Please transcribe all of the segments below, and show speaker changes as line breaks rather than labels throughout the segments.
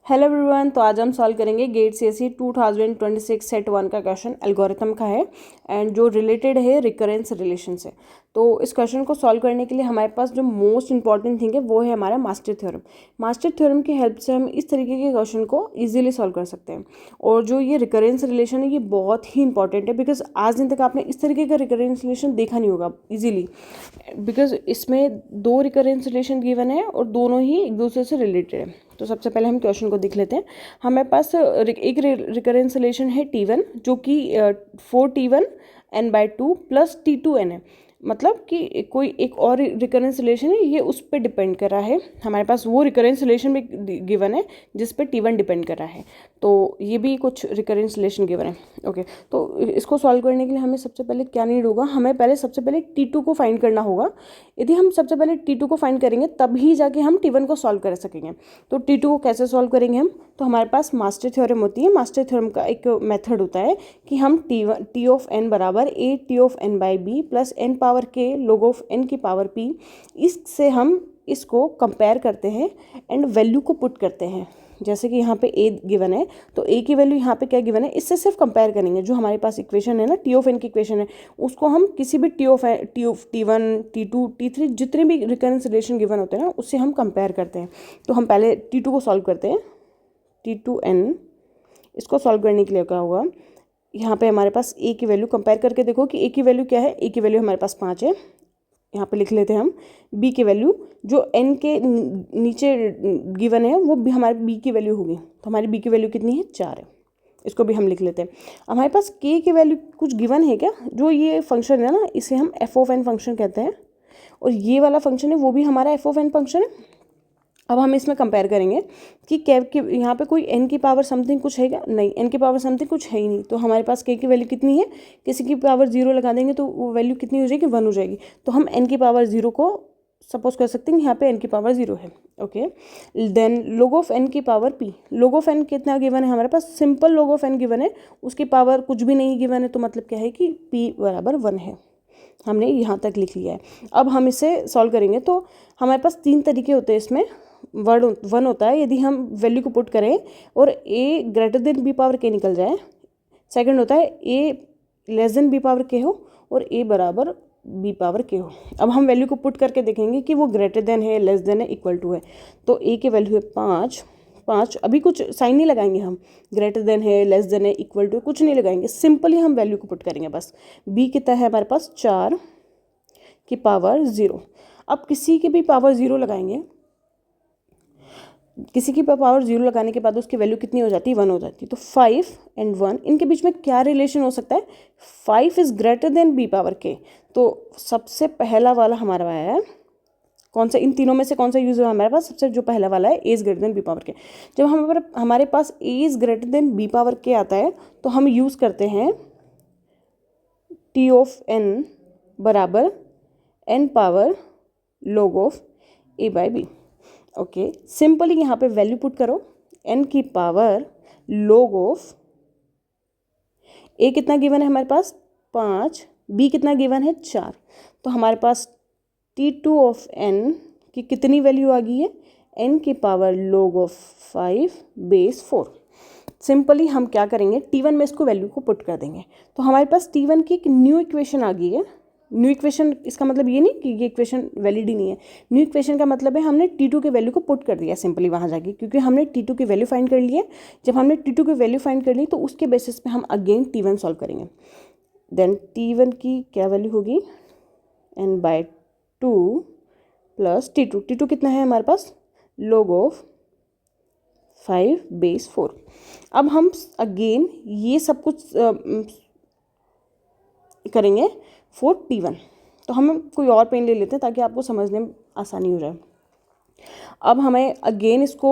Hello everyone. तो आज हम सॉल्व करेंगे गेट सीएसई 2026 सेट 1 का क्वेश्चन एल्गोरिथम का है एंड जो रिलेटेड है रिकरेंस रिलेशन से। तो इस क्वेश्चन को सॉल्व करने के लिए हमारे पास जो मोस्ट इंपॉर्टेंट थिंग है वो है हमारा मास्टर थ्योरम। मास्टर थ्योरम की हेल्प से हम इस तरीके के क्वेश्चन को इजीली सॉल्व कर सकते हैं। और जो ये रिकरेंस रिलेशन है ये बहुत ही इंपॉर्टेंट है बिकॉज आज दिन तक आपने इस तरीके का रिकरेंस रिलेशन देखा नहीं होगा इजीली, बिकॉज इसमें दो रिकरेंस रिलेशन गिवन है और दोनों ही एक दूसरे से रिलेटेड है। तो सबसे पहले हम क्वेश्चन को देख लेते हैं। हमारे पास एक रिकरेंस रिलेशन है T1 जो कि 4T1 n/2 plus T2 n है। मतलब कि कोई एक और रिकरेंस रिलेशन है, ये उस पर डिपेंड कर रहा है। हमारे पास वो रिकरेंस रिलेशन भी गिवन है जिस पे T1 डिपेंड कर रहा है। तो ये भी कुछ रिकरेंस रिलेशन गिवन है। ओके, तो इसको सॉल्व करने के लिए हमें सबसे पहले क्या नीड होगा, हमें पहले सबसे पहले T2 को फाइंड करना होगा। यदि हम सबसे पहले T2 को फाइंड करेंगे तभी जाके हम T1 को सॉल्व कर सकेंगे। तो T2 को कैसे सॉल्व करेंगे हम, तो हमारे पास मास्टर थ्योरम होती है। मास्टर थ्योरम का एक मेथड होता है कि हम T ऑफ n बराबर a T of n/b plus n power k log of n की पावर p, इससे हम इसको कंपेयर करते हैं एंड वैल्यू को पुट करते हैं। जैसे कि यहाँ पे a गिवन है तो a की वैल्यू यहाँ पे क्या गिवन है, इससे सिर्फ कंपेयर करेंगे। जो हमारे पास इक्वेशन है ना T ऑफ n की इक्वेशन है, उसको हम किसी भी T of T1 T2 T3 जितने भी रिकरेंस रिलेशन गिवन होते हैं ना उससे हम कंपेयर करते हैं। तो हम पहले T2 को सॉल्व करते हैं। T2n, इसको सॉल्व करने के लिए क्या होगा, यहाँ पे हमारे पास a की वैल्यू कंपेयर करके देखो कि a की वैल्यू क्या है। a की वैल्यू हमारे पास 5 है, यहाँ पे लिख लेते हैं हम। b की वैल्यू जो n के नीचे गिवन है वो भी हमारे b की वैल्यू होगी। तो हमारी b की वैल्यू कितनी है, 4 है। इसको भी हम लिख लेते हैं। हमारे पास k की वैल्यू कुछ गिवन है क्या, जो ये फंक्शन है ना इसे हम f ऑफ n फंक्शन कहते हैं और ये वाला फंक्शन है वो भी हमारा f ऑफ n फंक्शन है। अब हम इसमें कंपेयर करेंगे कि कैब की यहाँ पे कोई n की पावर समथिंग कुछ है क्या, नहीं, n की पावर समथिंग कुछ है ही नहीं। तो हमारे पास k की वैल्यू कितनी है, किसी की पावर 0 लगा देंगे तो वो वैल्यू कितनी हो जाएगी, 1 हो जाएगी। तो हम n की पावर 0 को सपोज कर सकते हैं यहाँ पे n की पावर 0 है। Okay, then log of n की power p। log of n कितना गिवन है हमारे पास, simple log of n given है, उसकी पावर कुछ भी नहीं गिवन है। तो मतलब क्या है कि p बराबर 1 है। हमने यहाँ तक लिख लिया है। अब हम इसे सॉल्व करेंगे तो हमारे पास 3 तरीके होते हैं इसमें। वर्ड 1 होता है यदि हम वैल्यू को पुट करें और a greater than b power k निकल जाए। सेकंड होता है a less than b power k हो और a बराबर b पावर k हो। अब हम वैल्यू को पुट करके देखेंगे कि वो ग्रेटर देन है, लेस देन है, इक्वल टू है। तो a की वैल्यू है 5, अभी कुछ साइन नहीं लगाएंगे हम, ग्रेटर देन है, लेस देन है, इक्वल टू कुछ नहीं लगाएंगे, सिंपली हम वैल्यू को पुट करेंगे बस। b कितना है हमारे पास, 4 की पावर 0। अब किसी की भी पावर 0 लगाएंगे, किसी की पावर 0 लगाने के बाद उसकी वैल्यू कितनी हो जाती है, 1 हो जाती है। तो 5 एंड 1 इनके बीच में क्या रिलेशन हो सकता है, 5 is greater than b power k। तो सबसे पहला वाला हमारा है कौन सा, इन तीनों में से कौन सा यूज हुआ हमारे पास, सबसे जो पहला वाला है a is greater than b power k। जब हमारे पास a is greater than b power k आता है तो हम यूज करते हैं t ऑफ n बराबर n power log of a/b। Okay, simply यहाँ पे वैल्यू पुट करो, n की पावर log ऑफ a कितना गिवन है हमारे पास, 5, b कितना गिवन है, 4। तो हमारे पास T2 ऑफ n की कितनी वैल्यू आ गई है, n की power log of 5 base 4। Simply हम क्या करेंगे, T1 में इसको वैल्यू को पुट कर देंगे। तो हमारे पास T1 की एक न्यू इक्वेशन आ गई है। न्यू इक्वेशन इसका मतलब ये नहीं कि ये इक्वेशन वैलिड ही नहीं है। न्यू इक्वेशन का मतलब है हमने T2 के वैल्यू को पुट कर दिया सिंपली वहाँ जाके, क्योंकि हमने T2 की वैल्यू फाइंड कर ली है। जब हमने T2 की वैल्यू फाइंड कर ली तो उसके बेसिस पे हम अगेन T1 सॉल्व करेंगे। देन T1 की क्या वैल्यू होगी, n/2 प्लस T2 कितना है हमारे पास, log ऑफ 5 बेस 4। अब हम अगेन ये सब कुछ करेंगे फॉर T1। तो हम कोई और पेन ले लेते हैं ताकि आपको समझने में आसानी हो जाए। अब हमें अगेन इसको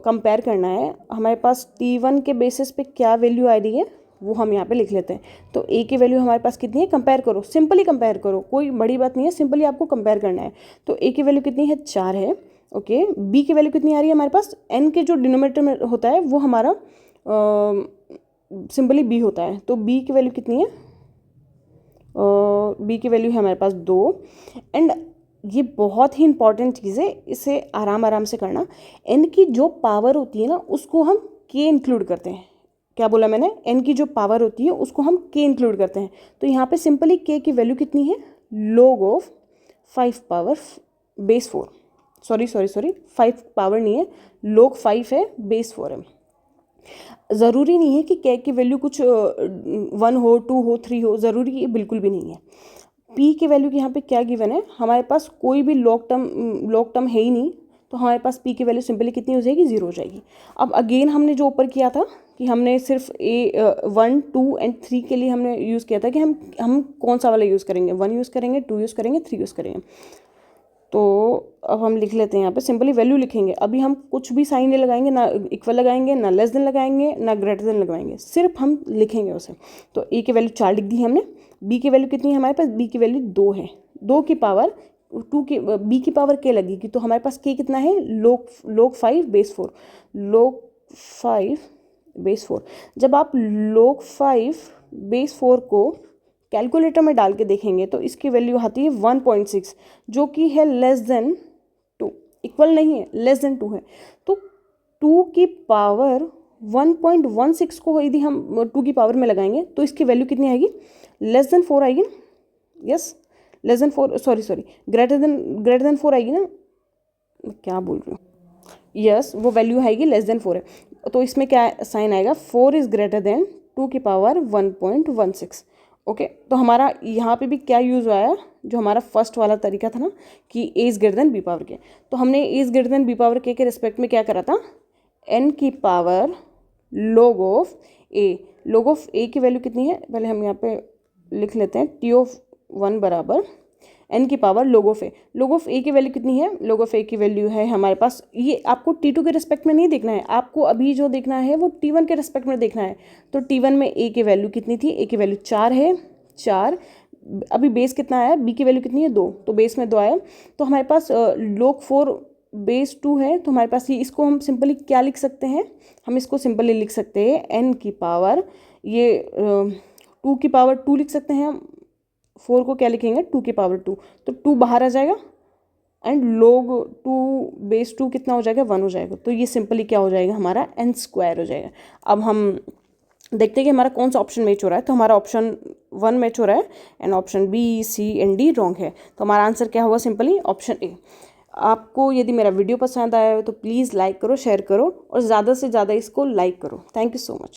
कंपेयर करना है। हमारे पास T1 के बेसिस पे क्या वैल्यू आ रही है वो हम यहाँ पे लिख लेते हैं। तो a की वैल्यू हमारे पास कितनी है, कंपेयर करो, सिंपली कंपेयर करो, कोई बड़ी बात नहीं है, सिंपली आपको कंपेयर करना है। तो a की वैल्यू कितनी है, 4 है। ओके, b की वैल्यू कितनी आ रही है हमारे पास, n के जो डिनोमिनेटर में होता है वो हमारा सिंपली b होता है। तो b की वैल्यू कितनी है, b की वैल्यू है हमारे पास 2 एंड ये बहुत ही इंपॉर्टेंट चीज़ है, इसे आराम आराम से करना। n की जो पावर होती है ना उसको हम k इंक्लूड करते हैं। क्या बोला मैंने? n की जो पावर होती है उसको हम k इंक्लूड करते हैं। तो यहाँ पे सिंपली k की वैल्यू कितनी है? log of 5 power base 4, sorry 5 power नहीं है, log 5 है, बेस 4 है। ज़रूरी नहीं है कि k की वैल्यू कुछ 1 हो, 2 हो, 3 हो, ज़रूरी ये बिल्कुल भी नहीं है। p की वैल्यू की यहाँ पे क्या गिवन है? हमारे पास कोई भी लॉग टर्म है ही नहीं, तो हमारे पास p की वैल्यू सिंपली कितनी हो जाएगी? 0 हो जाएगी। अब अगेन हमने जो ऊपर किया था कि हमने सिर्फ 1, 2 एंड 3 के लिए हमने यूज़ किया था कि हम कौन सा वाला यूज़ करेंगे, 1 यूज़ करेंगे, 2 यूज़ करेंगे, 3 यूज़ करेंगे। तो अब हम लिख लेते हैं, यहाँ पे सिंपली वैल्यू लिखेंगे। अभी हम कुछ भी साइन नहीं लगाएंगे, ना इक्वल लगाएंगे, ना लेस देन लगाएंगे, ना ग्रेटर देन लगाएंगे, सिर्फ हम लिखेंगे उसे। तो a की वैल्यू 4 लिख दी हमने। b की वैल्यू कितनी है हमारे पास? b की वैल्यू 2 है। 2 की पावर 2 की b की पावर k लगेगी, तो हमारे पास k कितना है? log 5 base 4, log 5 base 4। जब आप log 5 बेस 4 को कैलकुलेटर में डाल के देखेंगे तो इसकी वैल्यू आती है 1.6, जो कि है लेस देन 2, इक्वल नहीं है, लेस देन 2 है। तो 2 की पावर 1.16 को यदि हम 2 की पावर में लगाएंगे तो इसकी वैल्यू कितनी आएगी? लेस देन 4 आएगी ना? Yes, less than 4, sorry greater than 4 आएगी ना? क्या बोल रही हूँ? यस, वो वैल्यू आएगी लेस देन 4 है। तो इसमें क्या साइन आएगा? 4 इज ग्रेटर देन 2 की पावर 1.16। ओके, तो हमारा यहाँ पे भी क्या यूज़ हुआ है? जो हमारा फर्स्ट वाला तरीका था ना कि a is greater than b power के, तो हमने a is greater than b power के रिस्पेक्ट में क्या करा था? n की power log of a। log of a की वैल्यू कितनी है? पहले हम यहाँ पे लिख लेते हैं, t ऑफ 1 बराबर n की power log of a। log of a की वैल्यू कितनी है? log ऑफ a की वैल्यू है हमारे पास, ये आपको t2 के रिस्पेक्ट में नहीं देखना है, आपको अभी जो देखना है वो t1 के रिस्पेक्ट में देखना है। तो t1 में a की वैल्यू कितनी थी? a की वैल्यू 4 है, 4। अभी बेस कितना आया? b की वैल्यू कितनी है? 2, तो बेस में 2 आया। तो हमारे पास log 4 बेस 2 है, तो हमारे पास ये, इसको हम सिंपली क्या लिख सकते हैं? हम इसको सिंपली लिख सकते हैं n की पावर, ये 2 की पावर 2 लिख सकते हैं हम। 4 को क्या लिखेंगे? 2 की पावर 2, तो 2 बाहर आ जाएगा एंड log 2 बेस 2 कितना हो जाएगा? 1 हो जाएगा। तो ये सिंपली क्या हो जाएगा? हमारा n² हो जाएगा। अब हम देखते हैं कि हमारा कौन सा ऑप्शन मैच हो रहा है। तो हमारा ऑप्शन 1 मैच हो रहा है and option B, C and D wrong है। तो हमारा आंसर क्या होगा? Simply option A. आपको यदि मेरा वीडियो पसंद आया हो तो प्लीज़ लाइक करो, शेयर करो और ज़्यादा से ज़्यादा इसको लाइक करो। Thank you so much.